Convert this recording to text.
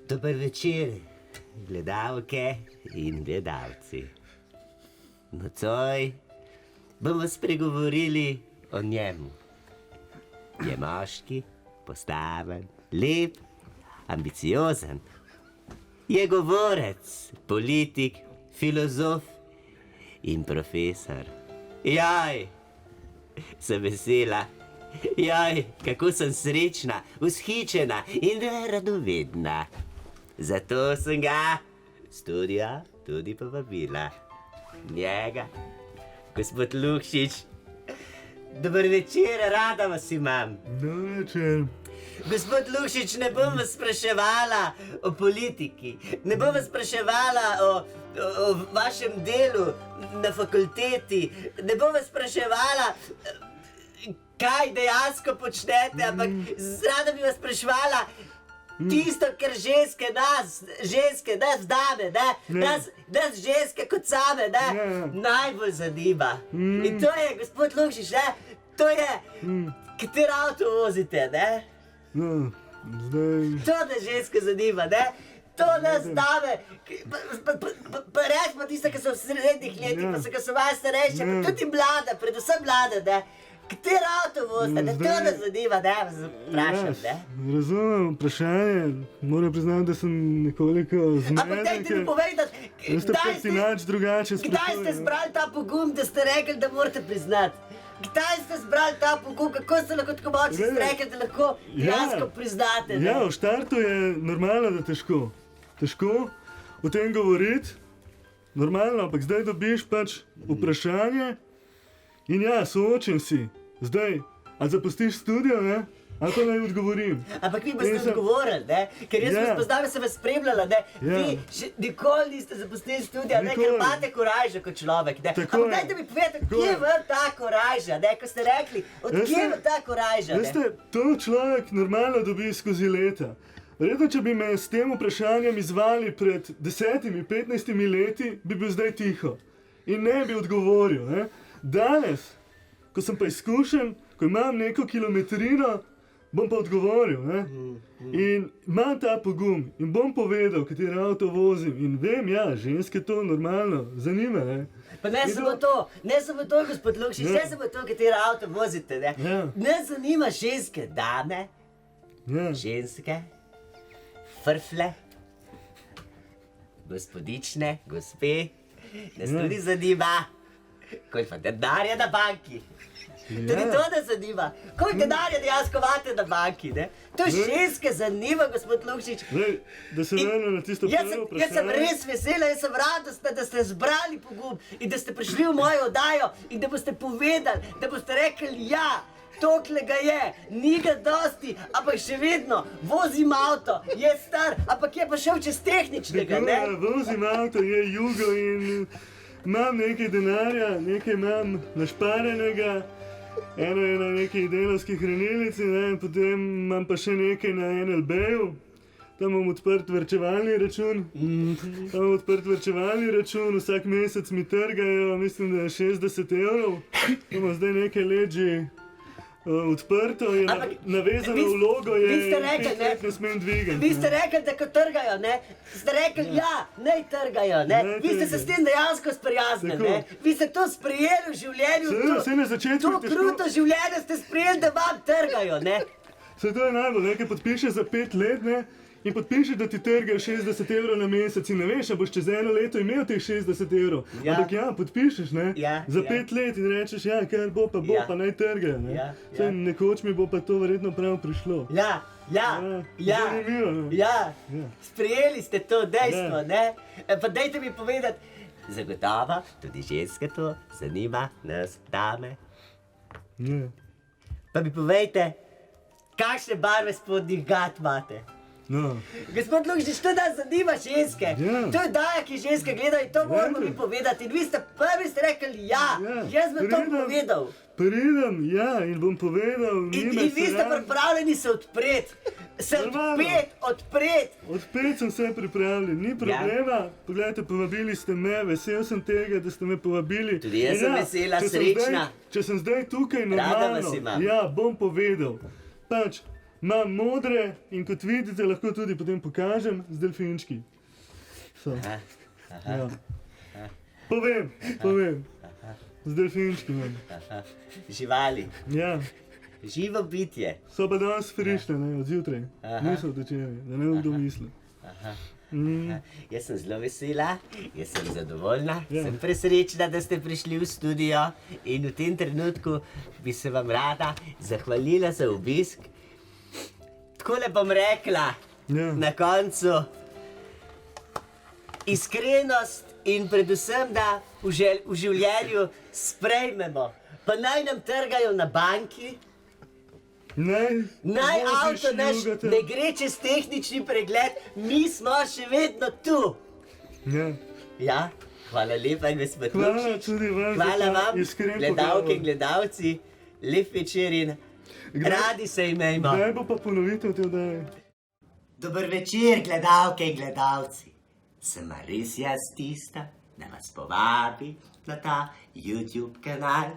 Dober večer, gledalke in gledalci. Nocoj bomo spregovorili o njemu. Je moški, postaven, lep, ambiciozen. Je govorec, politik, filozof in profesor. Jaj, sem vesela. Jaj, kako sem srečna, vzhičena in radovedna. Zato sem ga studia tudi povabila. Njega, gospod Lukšič. Dober večer, rada vas imam. Dober večer. Gospod Lukšič, ne bom vas spraševala o politiki, ne bom vas spraševala o vašem delu na fakulteti, ne bom vas spraševala, kaj dejansko počnete, ampak rada bi vas spraševala tisto, kar ženske nas dame, nas ženske kot same, najbolj zanima. In to je, gospod Lukšič, to je, katero avto vozite, ne? Zdaj... To nas ženske zanima, ne? To nas dame, pa rečemo tiste, ki so v srednjih letih, pa so, ki so malo starejše, pa tudi mlada, predvsem mlada, ne? Katero avto vozite, ne? To nas zanima, ne? Vas vprašam, ne? Razumem vprašanje, moram priznati, da sem nekoliko zmeden, ampak dajte mi povedati, kdaj ste zbrali ta pogum, da ste rekli, da morate priznati? Kdaj ste zbrali ta pogum, kako ste lahko tako močni rekli, da lahko dejansko priznate? Ja, v štartu je normalno, da težko. Težko o tem govoriti, normalno, ampak zdaj dobiš pač vprašanje in ja, soočim si. Zdaj, a zapustiš studio, ne? Ali pa naj odgovorim? Ampak vi boste odgovorili, ne? Ker jaz sem poznala, sem vas spremljala, ne? Vi še nikoli niste zapustili studia, ne? Ker imate korajžo kot človek, ne? Ampak dajte mi povedati, kje je ta korajža, ne? Ko ste rekli, od kje je ta korajža, ne? Veste, to človek normalno dobi skozi leta. Verjetno, če bi me s tem vprašanjem izvali pred 10-15 leti, bi bil zdaj tiho. In ne bi odgovoril, ne? Danes, ko sem pa izkušen, ko imam neko kilometrino, bom pa odgovoril, ne? In imam ta pogum in bom povedal, katero avto vozim. In vem, ja, ženske to normalno zanima, ne? Pa ne samo to, gospod Lukšič, ne samo to, katero avto vozite, ne? Ne zanima ženske dame, ženske, frfle, gospodične, gospe, nas tudi zanima, koliko pa denarja na banki. Tudi to nas zanima. Koliko denarja dejansko imate na banki, ne? To ženske zanima, gospod Lukšič. Da se vrnem na tisto prvo vprašanje. Jaz sem res vesela, jaz sem radostna, da ste zbrali pogum in da ste prišli v mojo oddajo in da boste povedali, da boste rekli ja, tokle ga je, ni ga dosti, ampak še vedno vozim avto, je star, ampak je pa šel čez tehničnega, ne? Tako, vozim avto, je jugo in imam nekaj denarja, nekaj imam našparenega. Eno je na neki delavski hranilnici, potem imam pa še nekaj na NLB-ju. Tam imam odprt varčevalni račun. Vsak mesec mi trgajo, mislim, da je 60 €. Imamo zdaj nekaj let že odprto, je navezano vlogo, je 5 let ne smem dvigati. Vi ste rekli, da ko trgajo, ne? Ste rekli, ja, naj trgajo, ne? Vi ste se s tem dejansko sprijaznili, ne? Vi ste to sprejeli v življenju, to kruto življenje ste sprejeli, da vam trgajo, ne? Saj to je najbolj, nekaj podpišeš za 5 let, ne? In podpišeš, da ti trgajo 60 € na mesec in ne veš, a boš čez eno leto imel teh 60 €. Ampak ja, podpišeš, ne? Za 5 let in rečeš, ja, kar bo, pa naj trgajo, ne? Saj nekoč mi bo pa to verjetno prav prišlo. Sprejeli ste to dejstvo, ne? Pa dajte mi povedati, zagotovo tudi ženske to zanima, nas, dame. Pa mi povejte, kakšne barve spodnjih gat imate? Gospod Lukšič, to nas zanima ženske. To je daja, ki ženske gledajo in to moramo mi povedati. In vi ste prvi rekli ja, jaz bom to povedal. Pridem, ja, in bom povedal. In vi ste pripravljeni se odpreti. Odpret sem se pripravljen, ni problema. Poglejte, povabili ste me, vesel sem tega, da ste me povabili. Tudi jaz sem vesela, srečna. Če sem zdaj tukaj normalno, ja, bom povedal. Pač, Imam modre in kot vidite, lahko tudi potem pokažem z delfinčki. So. Ja. Povem. Z delfinčki imam. Živali, Ja. živo bitje. So pa danes frišne, ne, od zjutraj. Niso večerji, da ne bo kdo mislil. Jaz sem zelo vesela, jaz sem zadovoljna, Ja. sem presrečna, da ste prišli v studio in v tem trenutku bi se vam rada zahvalila za obisk. Takole bom rekla Ja. na koncu, iskrenost in predvsem, da v življenju sprejmemo, pa naj nam trgajo na banki, naj voziš avto naš jogate. ne gre čez tehnični pregled, mi smo še vedno tu. Ja. Ja, hvala lepa, gospod Hvala Lukšič. tudi vam za Hvala ta vam, iskren gledalke pogovor. in gledalci, lep večer in Kdaj- radi se imejmo. Kdaj bo pa ponovitev te oddaje? Dober večer, gledalke in gledalci. Sem res jaz tista, da vas povabi na ta YouTube kanal?